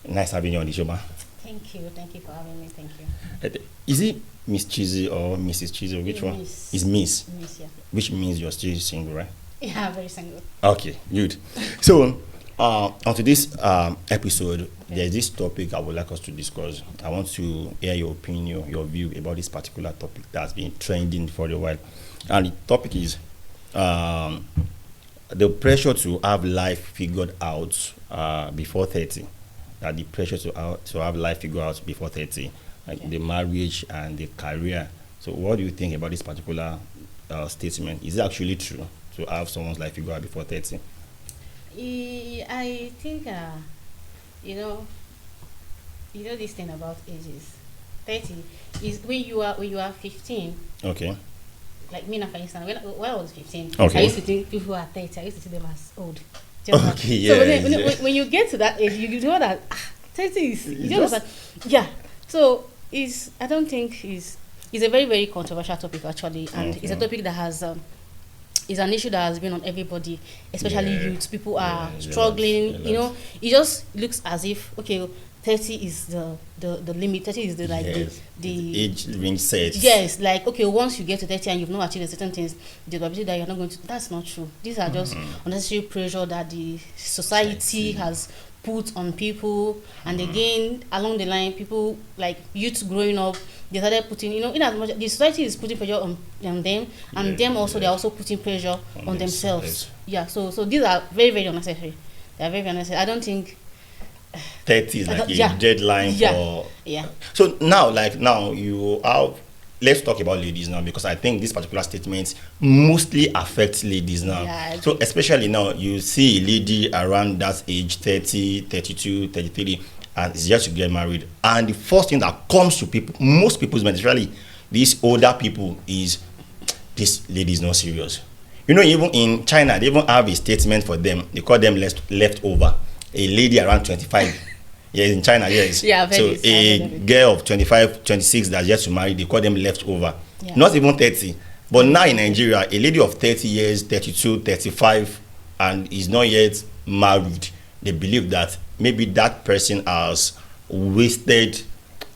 Nice having you on the show, ma. Thank you for having me. Thank you. Is it Miss Cheesy or Mrs. Cheesy? Which one? Miss. Is Miss. Miss, yeah. Which means you're still single, right? Yeah, very single. Okay, good. So, onto this episode, there's this topic I would like us to discuss. I want to hear your opinion, your view about this particular topic that's been trending for a while. And the topic is the pressure to have life figured out before 30. The pressure to have life figured out before 30, like the marriage and the career. So, what do you think about this particular statement? Is it actually true to have someone's life figured out before 30? I think you know this thing about ages. 30 is when you are 15. Okay. Like me now, for instance, when I was 15, Okay. I used to think people who are 30, I used to see them as old. Okay, yeah. So when you get to that age, you know that 30 is, you know Just- that, yeah. So I don't think it's a very, very controversial topic actually, and it's a topic that has is an issue that has been on everybody, especially youth. People are struggling. yes. You know, it just looks as if 30 is the limit. 30 is the like Yes. the age range set. yes, like once you get to 30 and you've not achieved certain things, the probability that you're not going to, that's not true. These are just unnecessary pressure that the society has put on people. And again, along the line, people like youth growing up, they started putting, in as much the society is putting pressure on them, and them also they're also putting pressure on themselves. Yeah, so these are very, very unnecessary. They are very, very unnecessary. I don't think 30 is like a yeah. deadline for. Yeah. So now you have. Let's talk about ladies now, because I think this particular statement mostly affects ladies now. Yeah, so especially now, you see a lady around that age, 30, 32, 33, and is just to get married. And the first thing that comes to most people's mind, especially these older people, is this lady is not serious. Even in China, they even have a statement for them. They call them leftover. A lady around 25. Yeah, in China, yes. Yeah, so a girl of 25, 26 that's yet to marry, they call them leftover. Yeah. Not even 30. But now in Nigeria, a lady of 30 years, 32, 35, and is not yet married, they believe that maybe that person has wasted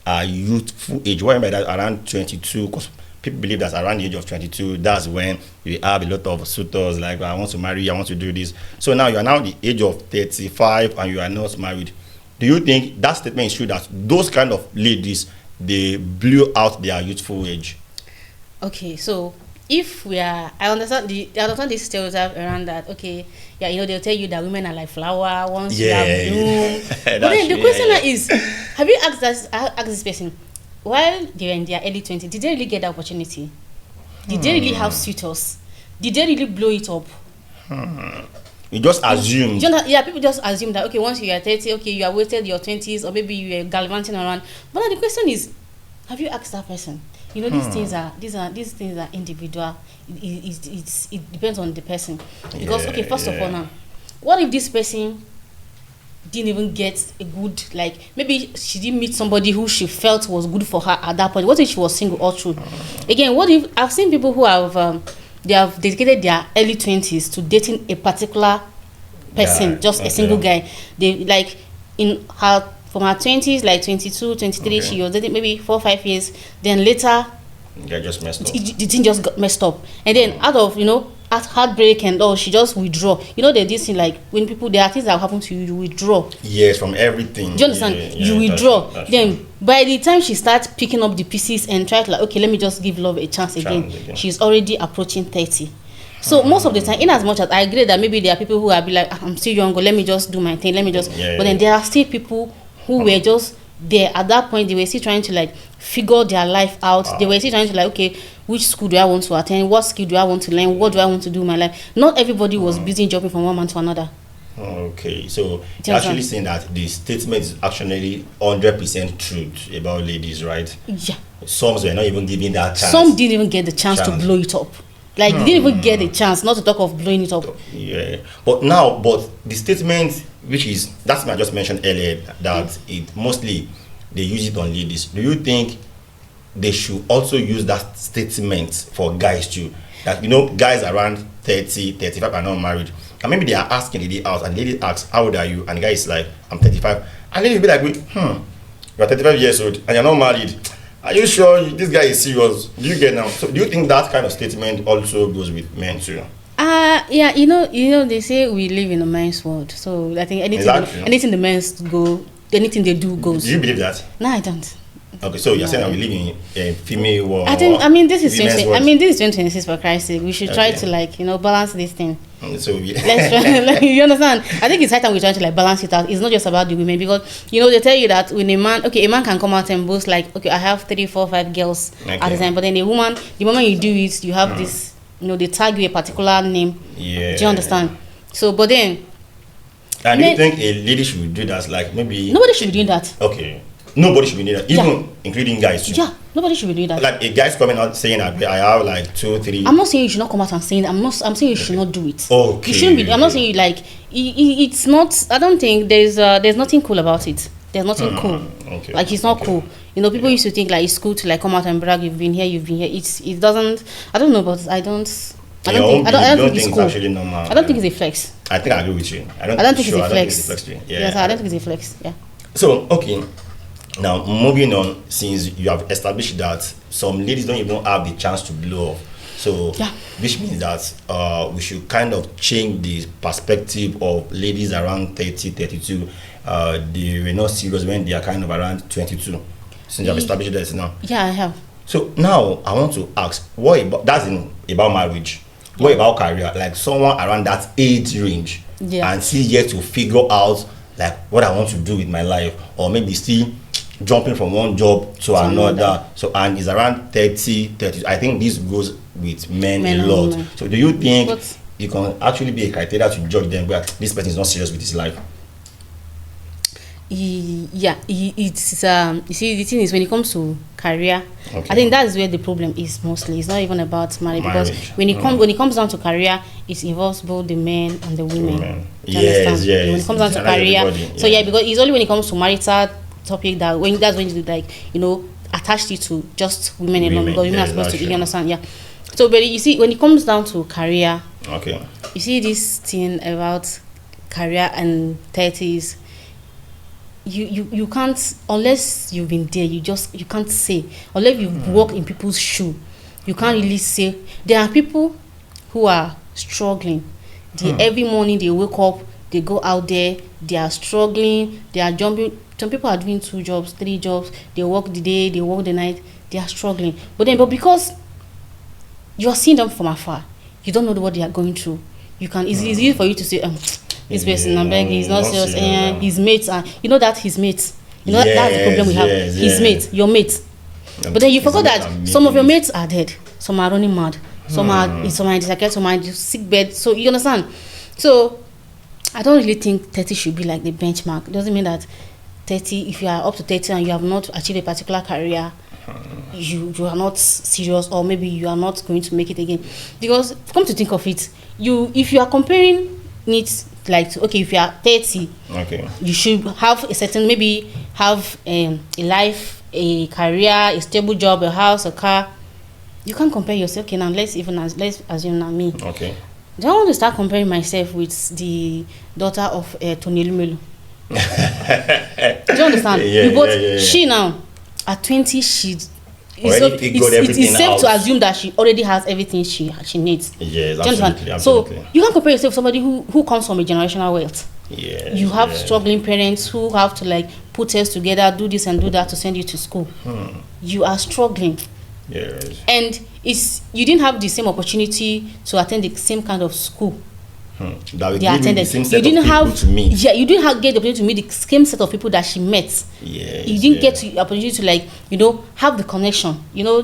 a youthful age. Why am I that? Around 22, because people believe that around the age of 22, that's when you have a lot of suitors, like, I want to marry, I want to do this. So now you are now the age of 35 and you are not married. Do you think that statement is true, that those kind of ladies, they blew out their youthful age? Okay, so if I understand this stereotype around that. Okay, yeah, they'll tell you that women are like flower once you have bloom. But then the question is, have you asked this person, while they were in their early 20s, did they really get the opportunity? Did they really have suitors? Did they really blow it up? You just assume. People just assume that, okay, once you are 30, okay, you are wasted your 20s, or maybe you are gallivanting around. But then the question is, have you asked that person? These things are individual. It depends on the person. Because first of all, now, what if this person didn't even get a good, like, maybe she didn't meet somebody who she felt was good for her at that point? What if she was single all through? Again, what if I've seen people who have they have dedicated their early 20s to dating a particular person, just a single guy. They like from her 20s, like 22, 23, she was dating maybe 4 or 5 years. Then later, they just messed up. The thing just got messed up, and then out of at heartbreak and all, she just withdraw. There's this thing like when there are things that happen to you, you withdraw. Yes, from everything. Do you understand? You withdraw. That's by the time she starts picking up the pieces and try to okay, let me just give love a chance again. She's already approaching 30. So most of the time, in as much as I agree that maybe there are people who are be like, I'm still younger, let me just do my thing, but then there are still people who were just there at that point. They were still trying to like figure their life out. They were still trying to like, okay, which school do I want to attend? What skill do I want to learn? What do I want to do in my life? Not everybody was busy jumping from one man to another. Okay, so you're actually saying that the statement is actually 100% truth about ladies, right? Yeah. Some were not even given that chance. Some didn't even get the chance to blow it up. Like, they didn't even get a chance, not to talk of blowing it up. Yeah. But the statement, which is, that's what I just mentioned earlier, that it mostly, they use it on ladies. Do you think they should also use that statement for guys too? That, guys around 30, 35 are not married. And maybe they are asking the lady out, and the lady asks, how old are you? And the guy is like, I'm 35. And then you'll be like, you're 35 years old and you're not married. Are you sure this guy is serious? Do you get now? So do you think that kind of statement also goes with men too? Yeah, they say we live in a man's world. So I think anything the men's go, anything they do goes. Do you believe that? No, I don't. Okay, so you're saying that we live in a female world. This is 2026 for Christ's sake. We should try to balance this thing. So let's try, you understand? I think it's high time we try to balance it out. It's not just about the women, because they tell you that when a man can come out and boast like, okay, I have 3, 4, 5 girls at the time, but then a woman, the moment you do it, you have this, they tag you a particular name. Yeah. Do you understand? So, but then. And do you think a lady should do that? Like maybe nobody should be doing that. Okay. Nobody should be doing that, even including guys too. Yeah, nobody should be doing that. Like a guy's coming out saying that I have like 2, 3. I'm not saying you should not come out and saying that. I'm saying you should not do it. Okay. You shouldn't be. I'm not saying it's not. I don't think there's nothing cool about it. There's nothing cool. Okay. Like it's not cool. People used to think like it's cool to come out and brag. You've been here. It doesn't. I don't know, but I don't think it's cool. Actually normal. I don't think it's a flex. I think I agree with you. I don't think it's a flex. Yeah. Yes, I don't think it's a flex. Yeah. So okay. Now, moving on, since you have established that some ladies don't even have the chance to blow off, so which means that we should kind of change the perspective of ladies around 30, 32. They were not serious when they are kind of around 22. Since you have established that now. Yeah, I have. So now I want to ask, what about about marriage? What about career? Like someone around that age range, and still yet to figure out like what I want to do with my life, or maybe still jumping from one job to another. So and is around 30. I think this goes with men a lot. Women. So do you think it can actually be a criteria to judge them where this person is not serious with his life? Yeah, it's you see, the thing is, when it comes to career, I think that's where the problem is mostly. It's not even about marriage, because when it comes down to career, it involves both the men and the women. Yes. When it comes down to career, so because it's only when it comes to marital topic that's when you attach it to just women alone, because women are supposed to, you understand? Yeah. So but you see, when it comes down to career, you see this thing about career and 30s. You can't, unless you've been there, you can't say, unless you walk in people's shoe, you can't really say. There are people who are struggling. Every morning they wake up, they go out there, they are struggling, they are jumping. Some people are doing 2 jobs, 3 jobs, they work the day, they work the night, they are struggling. But because you are seeing them from afar, you don't know what they are going through. It's easy for you to say, this person, I'm begging, he's not serious, his mates are, that his mates. That's the problem we have. His mates, your mates. But then you forgot that some of your mates are dead, some are running mad, some are in psychiatrist, some are in sick bed. So you understand? So I don't really think 30 should be like the benchmark. It doesn't mean that 30, if you are up to 30 and you have not achieved a particular career, you are not serious, or maybe you are not going to make it again. Because come to think of it, if you are comparing it like, okay, if you are 30, you should have a certain, maybe have a life, a career, a stable job, a house, a car. You can't compare yourself. Okay, now let's assume now me. Okay. I don't want to start comparing myself with the daughter of Tony Lumelu. Do you understand? She now at 20, it's safe to assume that she already has everything she needs. Yes, absolutely. So you can't compare yourself with somebody who comes from a generational wealth. Yes, you have struggling parents who have to put heads together, do this and do that to send you to school. You are struggling. Yes. And you didn't have the same opportunity to attend the same kind of school. They attended. You didn't get the opportunity to meet the same set of people that she met. Yes, you didn't get the opportunity to have the connection. Now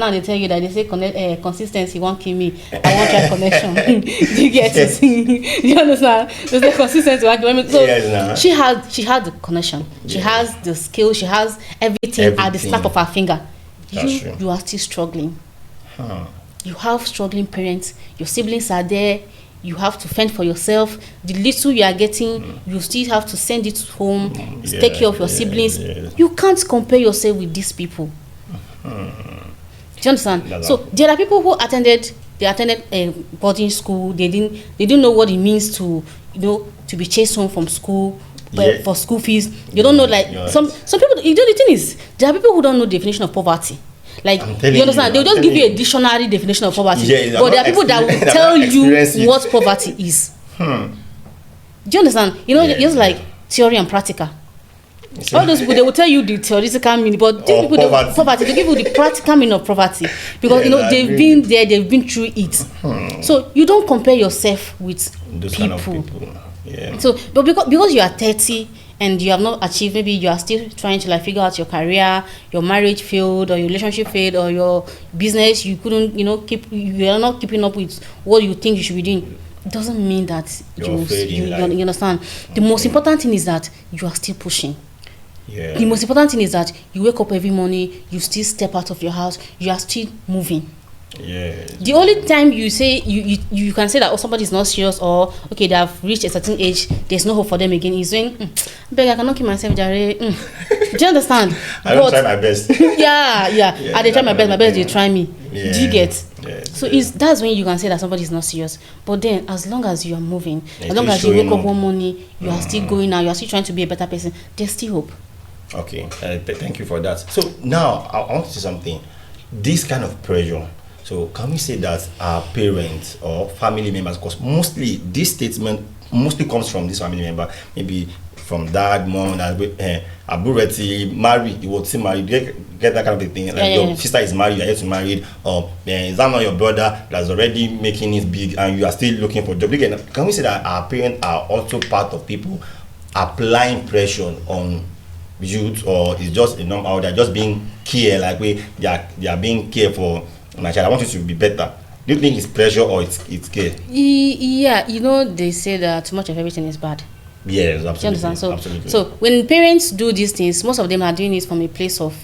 they tell you that they say consistency won't kill me. I won't try connection. You get it? You understand? They say consistency won't kill me. So she had the connection. She has the skill. She has everything at the snap of her finger. You are still struggling. You have struggling parents. Your siblings are there. You have to fend for yourself. The little you are getting, you still have to send it home, take care of your siblings. You can't compare yourself with these people. Do you understand? So there are people who attended a boarding school. They didn't know what it means to to be chased home from school, for school fees. You don't know, like, some people, you know, the thing is, there are people who don't know the definition of poverty. Like, you understand? They'll just give you a dictionary definition of poverty. But there are people that will tell you what poverty is. Do you understand? You know, it's like theory and practical. All those people, they will tell you the theoretical meaning, but these people, poverty, they give you the practical meaning of poverty, because you know they've been there, they've been through it. So you don't compare yourself with those people. Kind of people. Yeah. So, but because you are 30 and you have not achieved, maybe you are still trying to like figure out your career, your marriage failed, or your relationship failed, or your business, you couldn't, you know, you are not keeping up with what you think you should be doing. It doesn't mean that you understand. The most important thing is that you are still pushing. Yeah. The most important thing is that you wake up every morning, you still step out of your house, you are still moving. Yeah. The only time you say you can say that somebody is not serious, or okay, they have reached a certain age, there's no hope for them again, is when beg, I cannot keep myself jare. Do you understand? I don't try my best. yeah. I try my best, they try me. Yeah. Do you get? Yeah. So that's when you can say that somebody is not serious. But then as long as you are moving, as long as you wake up one morning, you are still going out, you are still trying to be a better person, there's still hope. Okay, thank you for that. So now I want to say something. This kind of pressure. So can we say that our parents or family members, because mostly this statement mostly comes from this family member, maybe from dad, mom, abureti, married, you would see married, get that kind of thing. Like your sister is married, you are yet to married, or is that not your brother that's already making it big and you are still looking for a job? Again, can we say that our parents are also part of people applying pressure on youth, or is just or they're just being care, like they are being care for my child? I want you to be better. Do you think it's pressure or it's care? Yeah, you know, they say that too much of everything is bad. Yes, absolutely. Do you understand? Absolutely. So when parents do these things, most of them are doing it from a place of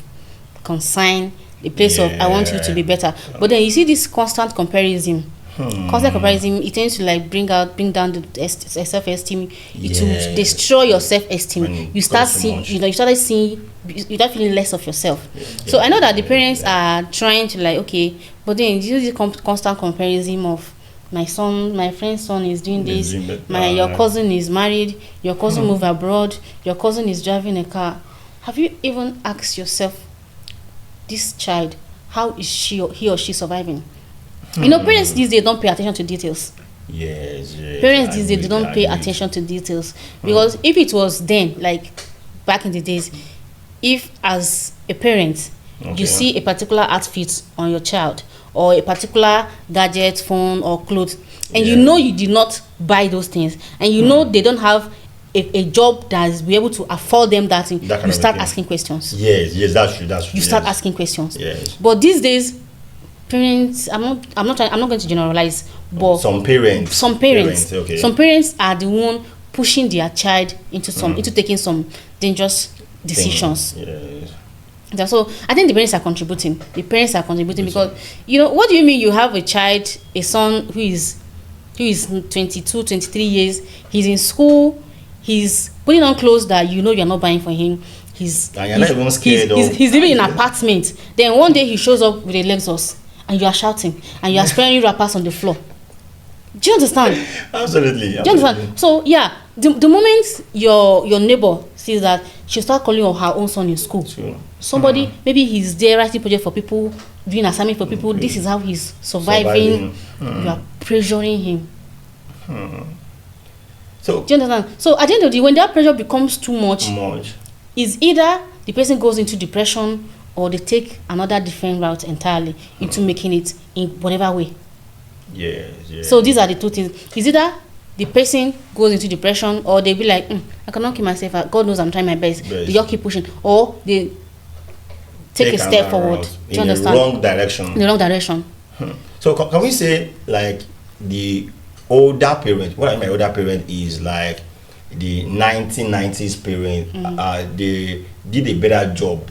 concern, a place of I want you to be better. But then you see this constant comparison. Constant comparison, it tends to like bring down the self-esteem. It will destroy your self-esteem. You start seeing, you start feeling less of yourself. So I know that the parents are trying to like, okay, but then you use this constant comparison of my friend's son is doing this, your cousin is married, your cousin moved abroad, your cousin is driving a car. Have you even asked yourself, this child, how is he or she surviving? You know, parents these days don't pay attention to details. Yes. Parents these days they don't pay attention to details, because if it was then, like back in the days, if as a parent you see a particular outfit on your child, or a particular gadget, phone or clothes, and you know you did not buy those things, and you know they don't have a job that is be able to afford them that thing, you start asking questions. Yes, that's true. You start asking questions. Yes. But these days, parents, I'm not going to generalize, but some parents are the one pushing their child into taking some dangerous decisions. Yes. So I think the parents are contributing. Because, you know, what do you mean you have a son who is 22, 23 years, he's in school, he's putting on clothes that you know you're not buying for him. He's living in an apartment. Then one day he shows up with a Lexus and you are shouting and you are spraying wrappers on the floor. Do you understand? Absolutely. Do you understand? So yeah, the moment your neighbor sees that, she'll start calling on her own son in school. Sure. Somebody, maybe he's there writing project for people, doing assignment for people. This is how he's surviving. You are pressuring him. So do you understand? So at the end of the day, when that pressure becomes too much, is either the person goes into depression, or they take another different route entirely into making it in whatever way. Yes. So these are the two things. Is either the person goes into depression, or they be like, I cannot keep myself out. God knows I'm trying my best. They just keep pushing, or they take a step forward. Do you understand? In the wrong direction. So can we say, like, the older parent? What I mean by older parent is like the 1990s parent. They did a better job.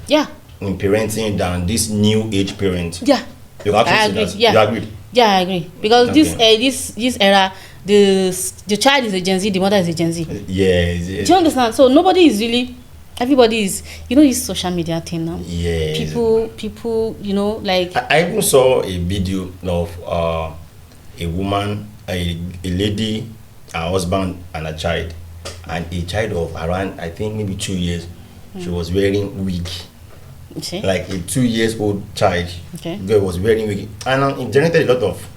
In parenting than this new age parent. I agree. You agree? Yeah, I agree. Because this era, the child is a Gen Z, the mother is a Gen Z. Yes. Do you understand? So nobody is really, everybody is, you know, this social media thing now. Yes. People, you know, like. I even saw a video of a woman, a lady, her husband and a child. and a child of around, I think maybe 2 years, she was wearing wig. Okay. Like a 2 years old child, Okay. girl was wearing wig, and it generated a lot of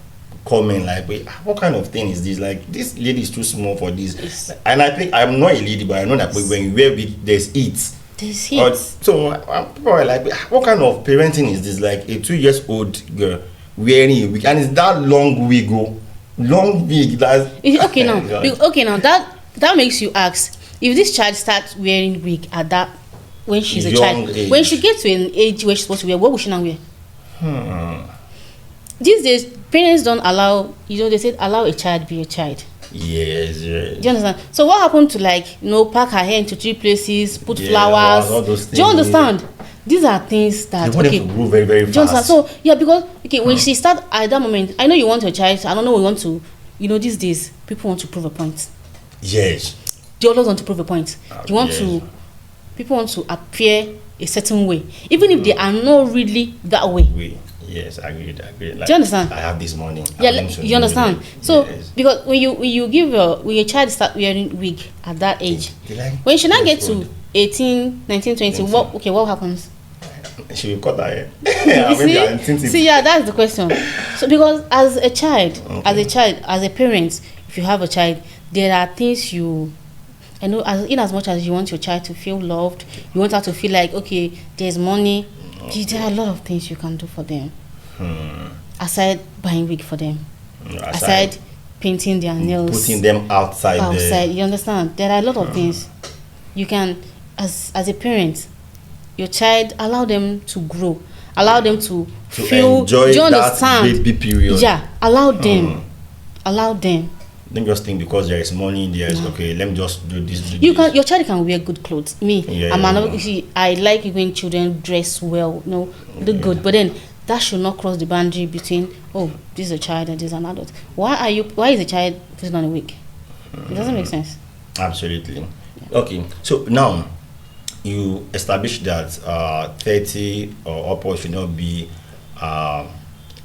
comment like, wait, what kind of thing is this? Like, this lady is too small for this. And I think, I'm not a lady, but I know that when you wear wig, there's heat. There's heat. So people are like, what kind of parenting is this? Like a 2 years old girl wearing a wig, and it's that long wig, long wig. That's Okay now. Okay now. That makes you ask, if this child starts wearing wig at that, when she's a child, age. When she gets to an age where she's supposed to wear, what will she now wear? These days, parents don't allow, they said allow a child be a child. Yes. Do you understand? So what happened to, like, pack her hair into 3 places, put flowers? All those Do you understand? These are things that they want them to grow very, very fast. So because when she start at that moment, I know you want your child. I don't know, we want to, these days people want to prove a point. Yes. They always want to prove a point. People want to appear a certain way, even if they are not really that way. Yes, I agree. Like, do you understand? I have this money. Yeah, you understand. So because when you give when your child start wearing wig at that age, when she now get to 18, 19, 20, what happens? She will cut her hair. See, that's the question. So because as a child, as a parent, if you have a child, there are things in as much as you want your child to feel loved, you want her to feel like, okay, there's money. There are a lot of things you can do for them. Aside buying wig for them, aside painting their nails, putting them outside. You understand? There are a lot of things you can, as a parent, your child, allow them to grow, allow them to feel. Enjoy, do you understand? That baby period. Yeah, allow them. Don't just think because there is money in there. Okay, let me just do this. Your child can wear good clothes. I like when children dress well, look good. But then that should not cross the boundary between, this is a child and this is an adult. Why is a child putting on a wig? It doesn't make sense. Absolutely. Okay, so now you established that 30 or upwards should not be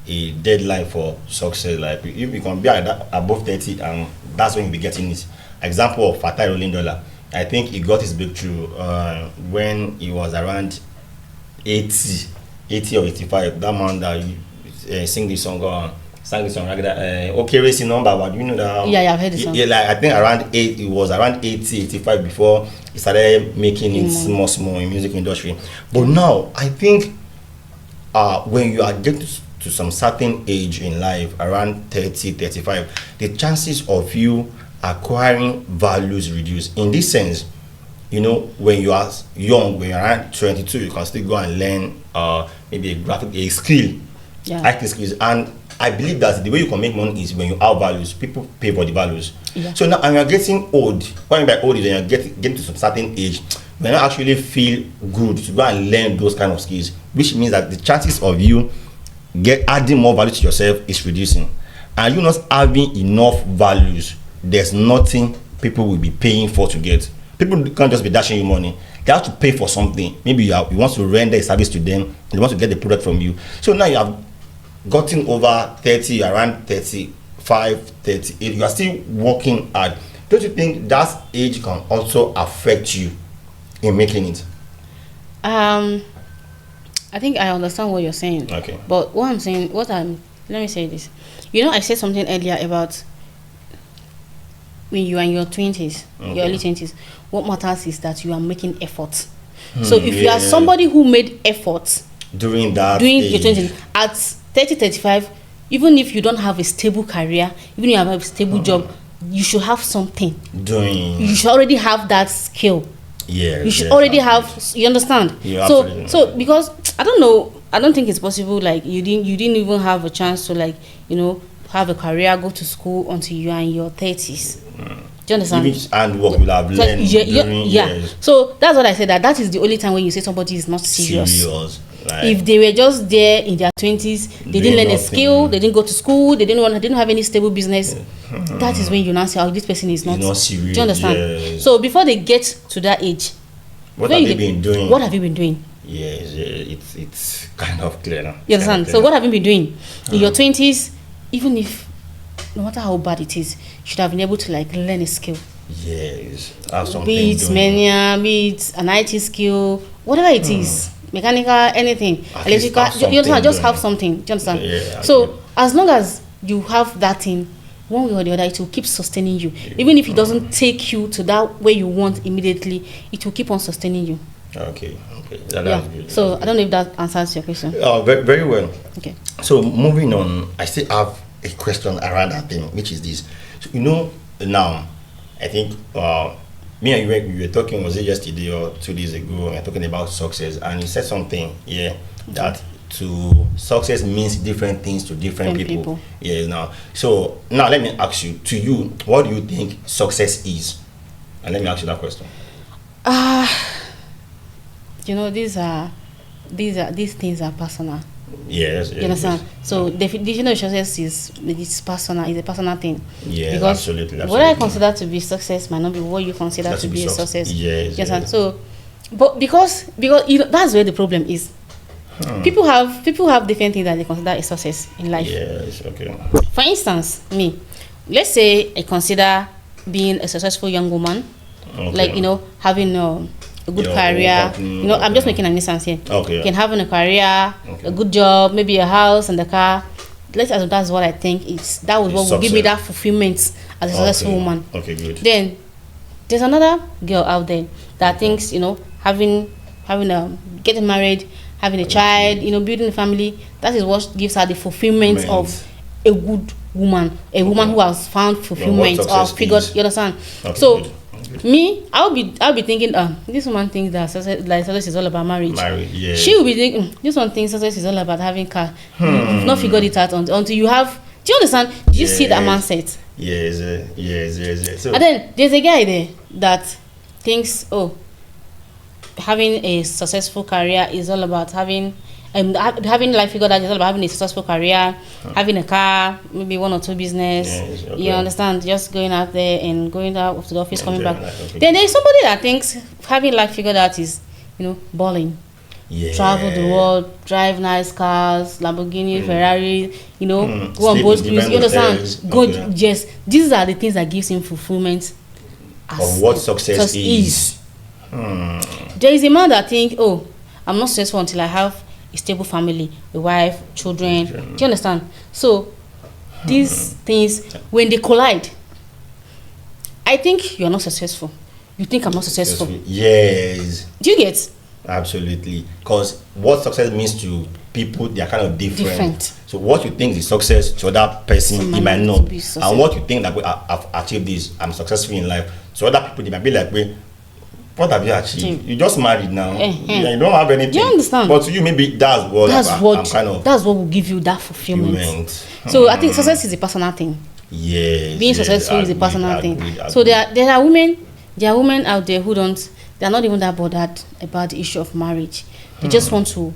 a deadline for success. Like, if you can be above 30, and that's when you'll be getting it. Example of Fatai Rolling Dollar. I think he got his breakthrough when he was around 80 or 85. That man that sang this song, okay, racing number. What do you know that? Yeah, I've heard the song. Yeah, like, I think it was around 80, 85 before he started making it small in music industry. But now I think when you are getting to some certain age in life, around 30, 35, the chances of you acquiring values reduce. In this sense, when you are young, when you're around 22, you can still go and learn maybe a skill, acting skills. And I believe that the way you can make money is when you have values. People pay for the values. Yeah. So now, and you're getting old. What I mean by old is when you're getting to some certain age, when you actually feel good to go and learn those kind of skills, which means that the chances of you adding more value to yourself is reducing. And you not having enough values, there's nothing people will be paying for to get. People can't just be dashing you money. They have to pay for something. Maybe you want to render a service to them, they want to get the product from you. So now you have gotten over 30, around 35, 38, you are still working hard. Don't you think that age can also affect you in making it? I think I understand what you're saying. Okay. But let me say this. I said something earlier about when you are in your 20s, your early 20s, what matters is that you are making efforts. So if you are somebody who made efforts during your 20s, at 30, 35, even if you don't have a stable career, even if you have a stable job, you should have something. You should already have that skill. You should already have. You understand? So because I don't know, I don't think it's possible. Like you didn't even have a chance to have a career, go to school until you are in your 30s. Do you understand? And what will have learned during years. So that's what I said. That is the only time when you say somebody is not serious. Like, if they were just there in their 20s, they didn't learn a skill, they didn't go to school, they didn't have any stable business. That is when you now say, this person is not serious. Do you understand? Yes. So before they get to that age, what have you been doing? What have you been doing? Yes, it's kind of clear now. You understand? So what have you been doing in your 20s? Even if, no matter how bad it is, you should have been able to learn a skill. Yes, have something Be it doing. mania, be it an IT skill, whatever it is, mechanical, anything, At least electrical. have You understand? something Just have doing. something. Do you understand? Yeah, I So agree. as long as you have that thing, one way or the other, it will keep sustaining you. Even if it doesn't take you to that way you want immediately, it will keep on sustaining you. Okay. Yeah. That's good. So That's I don't know if that answers your question. good. Very, very well. Okay. So moving on, I still have a question around that thing, which is this. So, now, I think me and you were talking, was it yesterday or 2 days ago, we were talking about success, and you said something, that to success means different things to different people. Yes, now. So now let me ask you, to you, what do you think success is? And let me ask you that question. These things are personal. Yes. You understand? So definition of success is personal. It's a personal thing. Yes, because absolutely. what I consider to be success might not be what you consider to be a success. Yes. You understand? So, but because that's where the problem is. People have different things that they consider a success in life. Yes. Okay. For instance, me, let's say I consider being a successful young woman, like having a good career. I'm just making an instance here. Okay. You can have a career, a good job, maybe a house and a car. Let's assume that's what I think that was what will give me that fulfillment as a successful woman. Okay, good. Then there's another girl out there that thinks having getting married, having a child, building a family, that is what gives her the fulfillment of a good woman, a woman who has found fulfillment or figured. You understand? Okay, so good. Me, I'll be thinking, this woman thinks that success is all about marriage. Yeah. She will be thinking, this one thinks success is all about having car. You've not figured it out until you have. Do you understand? Do you see that mindset? Yes. So, and then there's a guy there that thinks, having a successful career is all about having life figured out is all about having a successful career, having a car, maybe 1 or 2 business. Yes, okay. You understand? Just going out there and going out to the office, coming back. Okay. Then there's somebody that thinks having life figured out is, balling. Yeah. Travel the world, drive nice cars, Lamborghini, Ferrari, go on boat cruise. You understand? Okay. Yes, these are the things that gives him fulfillment. Of what success is. There is a man that think, I'm not successful until I have a stable family, a wife, children. Do you understand? So these things, when they collide, I think you are not successful. You think I'm not successful. Yes. Do you get? Absolutely. Because what success means to people, they are kind of different. So what you think is success to other person, it might not. And what you think that I've achieved this, I'm successful in life. So other people, they might be like, what have you achieved? You just married now. You don't have anything. Do you understand? But to you, maybe that's what will give you that fulfillment. So I think success is a personal thing. Yes. Being successful is a personal thing. So there are women out there who they're not even that bothered about the issue of marriage. They just want to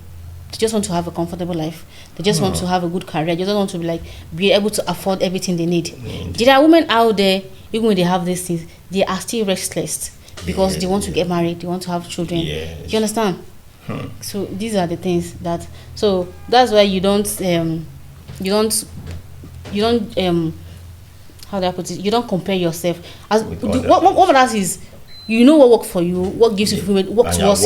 have a comfortable life. They just want to have a good career. They just want to be able to afford everything they need. There are women out there, even when they have these things, they are still restless because they want to get married, they want to have children. Yes. Do you understand? So these are the things that's why you don't how do I put it? You don't compare yourself. What matters is what works for you, what gives you fulfillment, work towards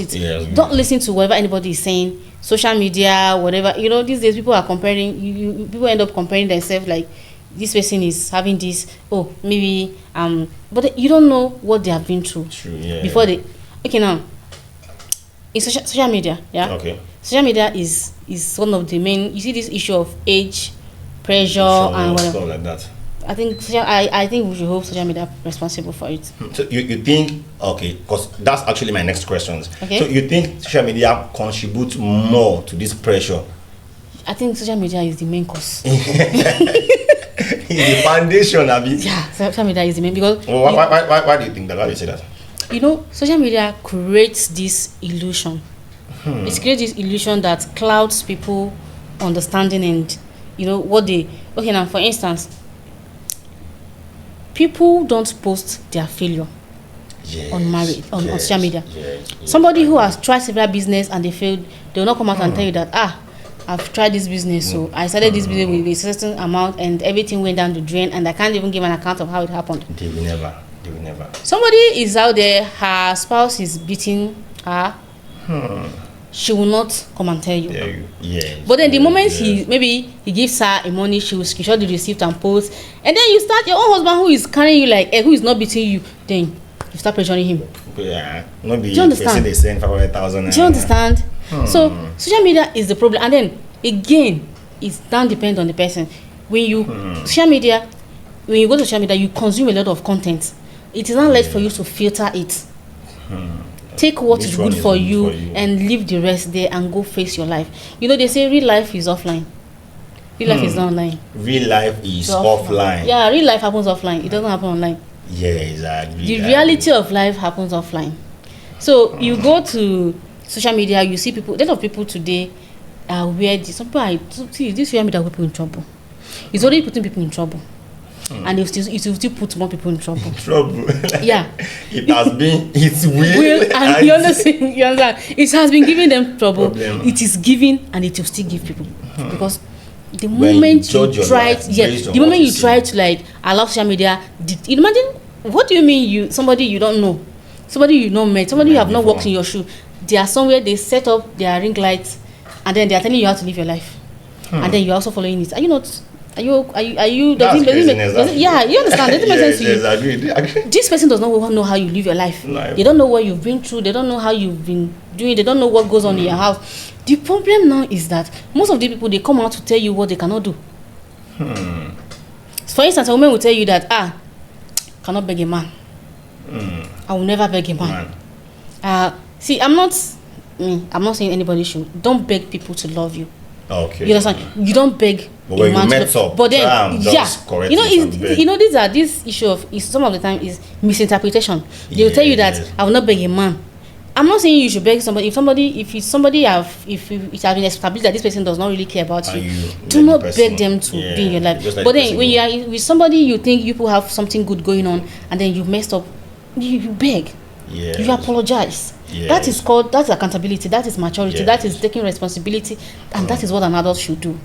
it. Yeah. Don't listen to whatever anybody is saying, social media, whatever. These days people are comparing. People end up comparing themselves, like this person is having this. Maybe but you don't know what they have been through. True, yeah. Before they. Okay, now in social media, yeah. Okay. Social media is one of the main. You see this issue of age, pressure, and whatever. Stuff like that. I think we should hold social media responsible for it. So you think, because that's actually my next questions. Okay. So you think social media contributes more to this pressure? I think social media is the main cause. It's the foundation, Abby. Yeah, social media is the main because. Why do you think that? Why do you say that? Social media creates this illusion. It creates this illusion that clouds people understanding and what they. Okay, now for instance. People don't post their failure on social media. Yes. Somebody who has tried several business and they failed, they will not come out and tell you that I've tried this business, so I started this business with a certain amount, and everything went down the drain, and I can't even give an account of how it happened. They will never. Somebody is out there, her spouse is beating her. She will not come and tell you. Yes. But then the moment he gives her a money, she will screenshot the receipt and post, and then you start your own husband who is carrying you like who is not beating you, then you start pressuring him. Yeah, not be. Do you understand? They send 500,000. Do you understand? So social media is the problem, and then again, it's down depend on the person. When you social media, when you go to social media, you consume a lot of content. It is not left for you to filter it. Take what is good for you and leave the rest there and go face your life. You know, they say real life is offline. Real life is not online. Real life is offline. Yeah, real life happens offline. It doesn't happen online. Yeah, exactly. The reality of life happens offline. So you go to social media, you see people. A lot of people today are weird. Some people see this social media people in trouble. It's already putting people in trouble. And it will still put more people in trouble. Yeah. It has been its will. And you understand? It has been giving them trouble. It is giving, and it will still give people. Because the moment you try to like allow social media, you imagine, what do you mean somebody you don't know, somebody you not met, somebody you have not walked in your shoe, they are somewhere, they set up their ring lights, and then they are telling you how to live your life. And then you're also following it. Are you not? Are you? Does it, yeah, you understand? Does it make sense to you? Agree. This person does not know how you live your life. They don't know what you've been through. They don't know how you've been doing. They don't know what goes on in your house. The problem now is that most of the people, they come out to tell you what they cannot do. For instance, a woman will tell you that cannot beg a man. I will never beg a man. See, I'm not saying anybody should. Don't beg people to love you. Okay. You understand? You don't beg. But when you met up, but then this issue of some of the time is misinterpretation. They will tell you that I will not beg a man. I'm not saying you should beg somebody. If it has been established that this person does not really care about you, do not beg them to be in your life. But then when you are with somebody, you think you people have something good going on, and then you messed up, you beg. You apologize. That's accountability. That is maturity. That is taking responsibility, and that is what an adult should do.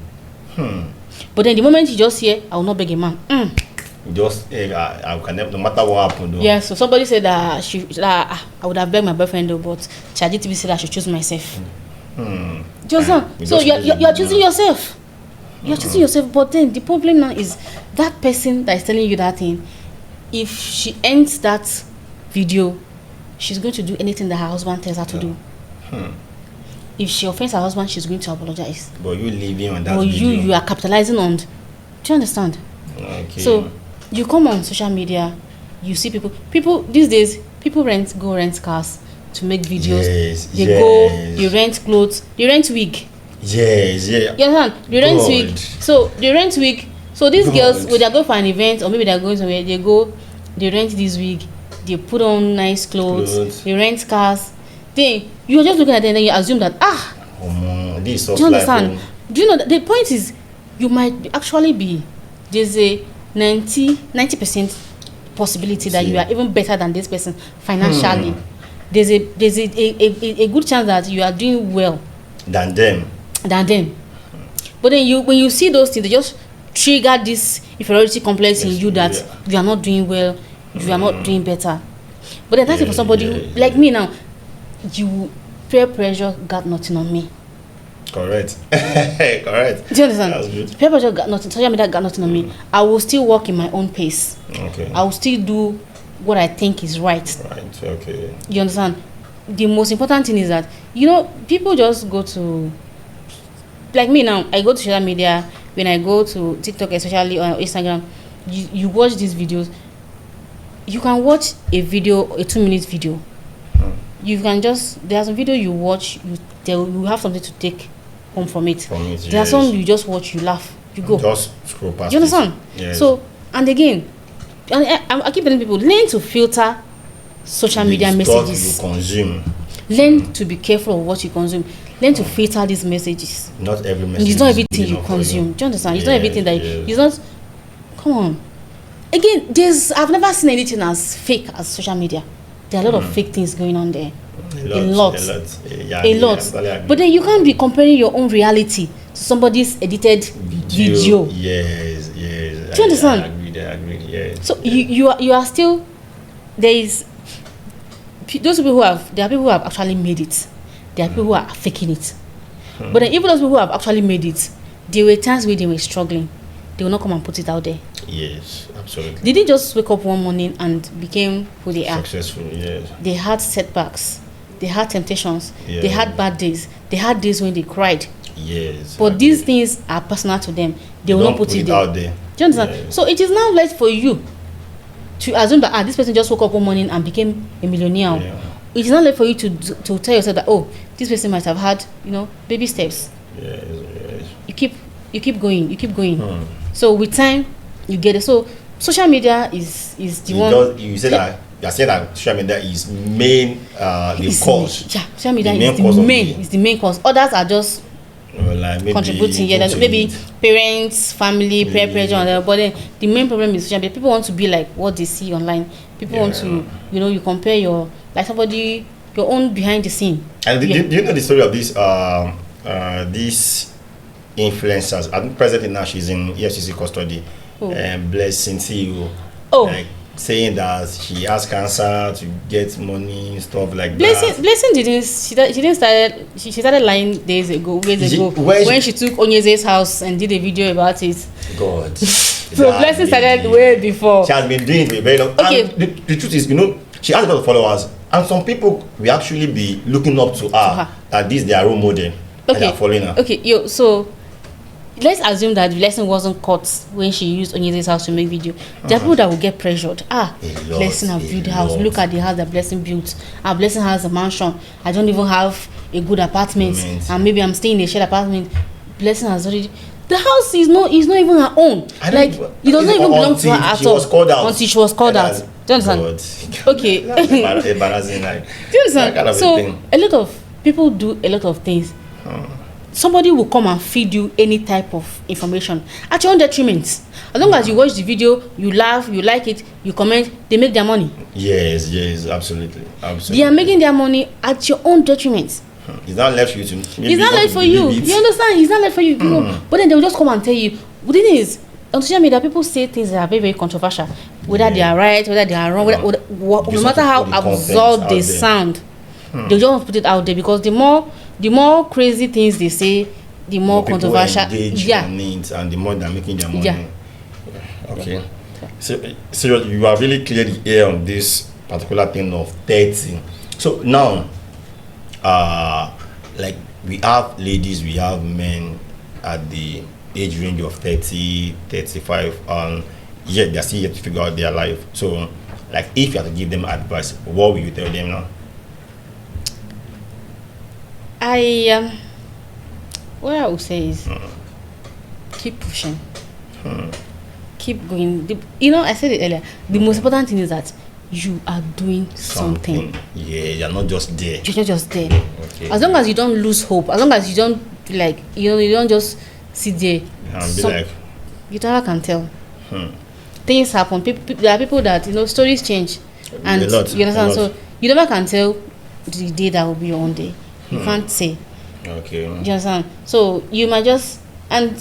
But then the moment you just hear, I will not beg a man. I can no matter what happened. Yeah. So somebody said that I would have begged my boyfriend though, but ChatGPT said I should choose myself. So you're choosing yourself. You're choosing yourself. But then the problem now is that person that is telling you that thing. If she ends that video, she's going to do anything that her husband tells her to do. If she offends her husband, she's going to apologize. But you living on that video. But you are capitalizing on. Do you understand? Okay. So you come on social media, you see people these days, people go rent cars to make videos. They rent clothes, they rent wig. Yes. You understand? They rent wig. So they rent wig. So these girls, when they go for an event, or maybe they're going somewhere, they rent this wig, they put on nice clothes. They rent cars. Then you're just looking at them and then you assume that this do you understand? Do you know that the point is you might actually be, there's a 90% possibility that you are even better than this person financially. There's a good chance that you are doing well than them. But then when you see those things, they just trigger this inferiority complex in you that you are not doing well, you are not doing better. But then that's it for somebody like me now. Peer pressure got nothing on me. Correct. Do you understand? Peer pressure got nothing. Social media got nothing on me. I will still walk in my own pace. Okay. I will still do what I think is right. Okay. You understand? The most important thing is that people just go to, like me now. I go to social media. When I go to TikTok, especially on Instagram, you watch these videos. You can watch a 2-minute video. You can there's a video you watch, you have something to take home from it. There's some you just watch, you laugh, you go. Just scroll past. You understand? Yes. So, and again, I keep telling people, learn to filter social media messages. You consume. Learn to be careful of what you consume. Learn to filter these messages. Not every message. It's not everything you consume. Do you understand? It's not everything that it's not. Come on. Again, I've never seen anything as fake as social media. There are a lot of fake things going on there. A lot. But then you can't be comparing your own reality somebody's edited video. Yes. Do you understand? I agree. Yes. So you are still, there is those people there are people who have actually made it. There are people who are faking it. But then even those people who have actually made it, there were times where they were struggling. They will not come and put it out there. Yes, absolutely. They didn't just wake up one morning and became who they are. Successful, yes. They had setbacks. They had temptations. Yeah. They had bad days. They had days when they cried. Yes. But these things are personal to them. They will not put it out there. Do you understand? Yeah. So it is now left for you to assume that this person just woke up one morning and became a millionaire. Yeah. It is not left for you to tell yourself that, oh, this person might have had, baby steps. Yes. You keep going. So with time, you get it. So social media is the one. You said that. You said that social media is main the cause. Yeah, social media is the main cause. Others are just maybe contributing. Yeah, maybe parents, family, peer pressure, and but then the main problem is social media. People want to be like what they see online. People want to, you compare your own behind the scene. And do you know the story of this these influencers? I think presently now she's in EFCC custody. Blessing CEO. Like, saying that she has cancer to get money, stuff like that. Blessing she started lying years ago when she took Onyeze's house and did a video about it. God. So Blessing started way before. She has been doing it very long. Okay. And the truth is, she has a lot of followers, and some people will actually be looking up to her that this is their role model. And they are following her. Okay, so let's assume that Blessing wasn't caught when she used Onyeze's house to make video. There are people that will get pressured. Blessing have built the house. Look at the house that Blessing built. Blessing has a mansion. I don't even have a good apartment. And maybe I'm staying in a shared apartment. Blessing has already. The house is not even her own. It doesn't even belong to her at all. Until she was called out. Do you understand? Okay. Embarrassing. Do you understand? So a lot of people do a lot of things. Somebody will come and feed you any type of information at your own detriment. As long as you watch the video, you laugh, you like it, you comment, they make their money. Yes, absolutely. They are making their money at your own detriment. It's not left for you to. It's not left for you. You understand? It's not left for you. But then they will just come and tell you. The thing is, on social media, people say things that are very, very controversial. Whether they are right, whether they are wrong, no matter how absurd they sound, they just put it out there because the more crazy things they say, the more controversial. On it, and the more they're making their money. Yeah. Okay. So you are really clear the air on this particular thing of 30. So now, like we have ladies, we have men at the age range of 30, 35, and yet they're still yet to figure out their life. So, like, if you have to give them advice, what will you tell them now? What I would say is keep pushing, keep going. I said it earlier. The most important thing is that you are doing something. Yeah, you're not just there. You're not just there. Okay. As long as you don't lose hope, as long as you don't you don't just sit there. You never can tell. Things happen. There are people that stories change, and you understand. So you never can tell the day that will be your own day. You can't say. Okay. You understand? So you might just, and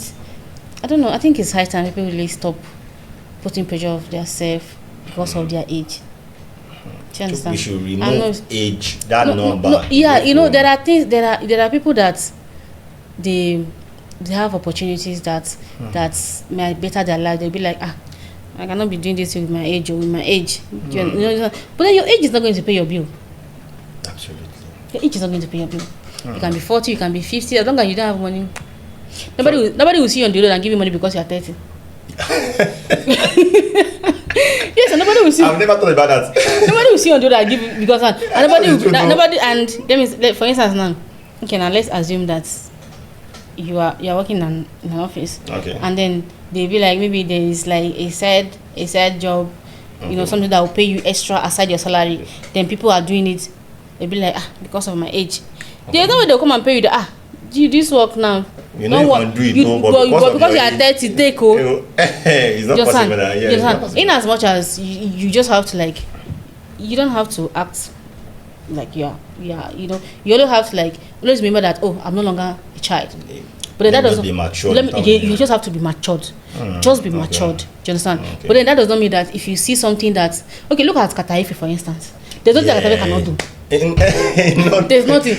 I don't know. I think it's high time people really stop putting pressure of themselves because of their age. Do you understand? We should remove age, that number. There are things. There are people that they have opportunities that might better their life. They'll be like, I cannot be doing this with my age or with my age. But then your age is not going to pay your bill. Absolutely. Your age is not going to pay your bill. You can be 40, you can be 50. As long as you don't have money, nobody will see you on the road and give you money because you are 30. Yes, and nobody will see. I've never thought about that. Nobody will see you on the road and give you because nobody. And let me, for instance, now, okay, now let's assume that you are working in an office, okay, and then they be like, maybe there is like a side job, something that will pay you extra aside your salary. Then people are doing it. They be like, because of my age. The other way they'll come and pay you do you this work now? You know you can do it, but because you are 30, take it's not possible. Yeah, in as much as you just have to you don't have to act like you only have to always remember that I'm no longer a child. But then that just doesn't be matured. you just have to be matured. Just be matured. Do you understand? Okay. But then that does not mean that if you see something that, okay, look at Kataife for instance. There's nothing that Kataife cannot do. There's nothing.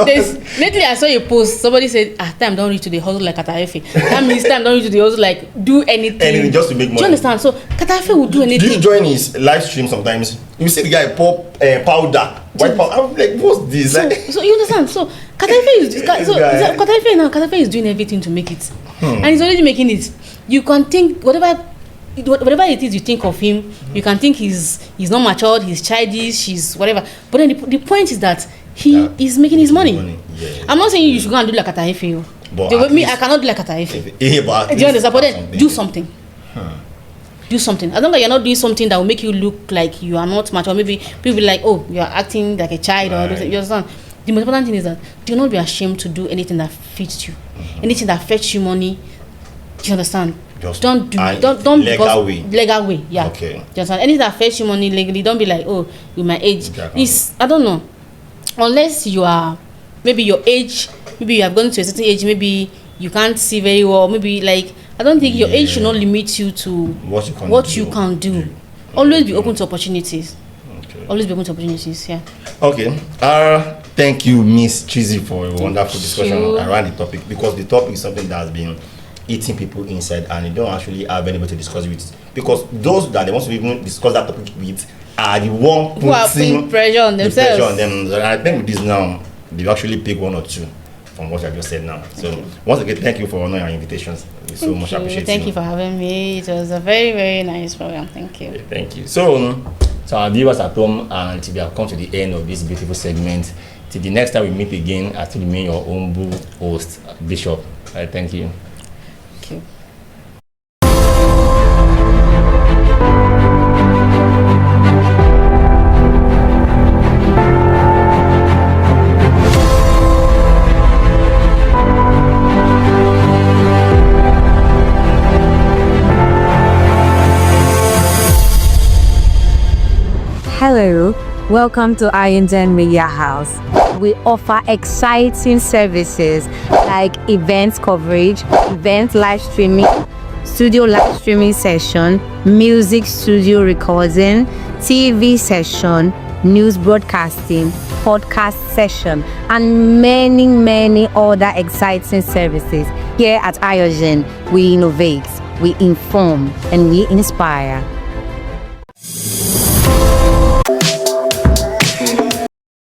There's lately I saw a post. Somebody said, time don't reach to the hustle like Kataife. That means time don't reach to the hustle like do anything. Just to make money. Do you understand? So Kataife will do anything. Do you join his live stream sometimes? You see the guy pop powder, white powder. I'm like, what's this? So you understand? So Kataife is doing everything to make it, and he's already making it. You can think whatever it is you think of him, you can think he's not matured, he's childish, he's whatever. But then the point is that he is making his money. Yeah. I'm not saying you should go and do like Kataife. But I cannot do like Kataife. Do you understand? But then do something. Do something. As long as you're not doing something that will make you look like you are not mature, maybe people will be like, oh, you are acting like a child, or you understand. The most important thing is that do not be ashamed to do anything that fits you, anything that fetch you money. Do you understand? Don't legal way. Legal way, yeah. Okay. Do you understand? Anything that fetch you money legally, don't be like, oh, with my age. It's, I don't know. Unless you are, maybe your age, maybe you have gone to a certain age, maybe you can't see very well, maybe like, I don't think your age should not limit you to what you can do. Always be open to opportunities. Okay. Always be open to opportunities, yeah. Okay. Thank you, Miss Chizzy, for a wonderful discussion around the topic, because the topic is something that has been eating people inside, and you don't actually have anybody to discuss with, because those that they want to even discuss that topic with are the one who are putting pressure on themselves. And I think with this now, they've actually picked one or two from what I just said now. So once again, thank you for honoring our invitations. We so much appreciate. Thank you for having me. It was a very, very nice program. Thank you. Thank you. So our viewers at home, and we have come to the end of this beautiful segment. Till the next time we meet again, I still remain your humble host, Bishop. Thank you. Thank you. Hello, welcome to Ironton Media House. We offer exciting services like events coverage, event live streaming, studio live streaming session, music studio recording, TV session, news broadcasting, podcast session, and many, many other exciting services. Here at Ironton, we innovate, we inform, and we inspire.